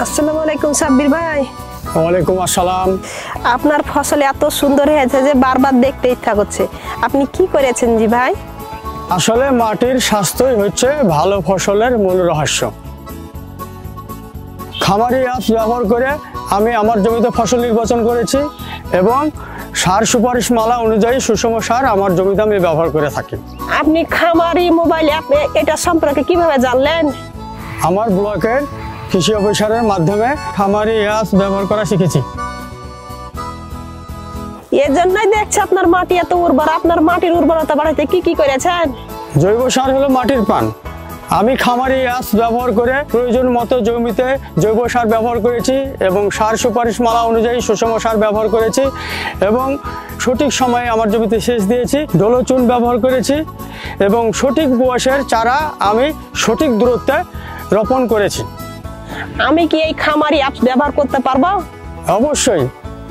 আসসালামু আলাইকুম সাব্বির ভাই। ওয়ালাইকুম আসসালাম। আপনার ফসল এত সুন্দর হয়েছে যে বারবার দেখতে ইচ্ছা করছে। আপনি কি করেছেন জি ভাই? আসলে মাটির স্বাস্থ্যই হচ্ছে ভালো ফসলের মূল রহস্য। খামারি অ্যাপস ব্যবহার করে আমি আমার জমিতে ফসল নির্বাচন করেছি এবং সার সুপারিশ মালা অনুযায়ী সুষম সার আমার জমিতে আমি ব্যবহার করে থাকি। আপনি খামারি মোবাইল অ্যাপ এটা সম্পর্কে কিভাবে জানলেন? আমার ব্লকের কৃষি অফিসারের মাধ্যমে খামারি অ্যাপস ব্যবহার করা শিখেছি। এর জন্যই দেখছি আপনার মাটি এত উর্বর। আপনার মাটির উর্বরতা বাড়াতে কি কি করেছেন? জৈব সার হলো মাটির প্রাণ। আমি খামারি অ্যাপস ব্যবহার করে প্রয়োজন মতো জমিতে জৈব সার ব্যবহার করেছি এবং সার সুপারিশ মালা অনুযায়ী সুষম সার ব্যবহার করেছি এবং সঠিক সময়ে আমার জমিতে সেচ দিয়েছি, ডোলো চুন ব্যবহার করেছি এবং সঠিক বয়সের চারা আমি সঠিক দূরত্বে রোপণ করেছি। আমি কি এই খামারি অ্যাপস ব্যবহার করতে পারবো? অবশ্যই,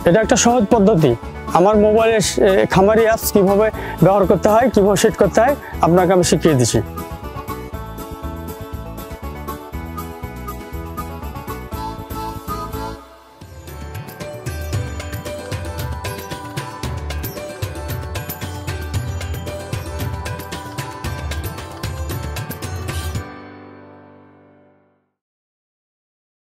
এটা একটা সহজ পদ্ধতি। আমার মোবাইলে খামারি অ্যাপস কীভাবে ব্যবহার করতে হয়, কীভাবে সেট করতে হয় আপনাকে আমি শিখিয়ে দিচ্ছি।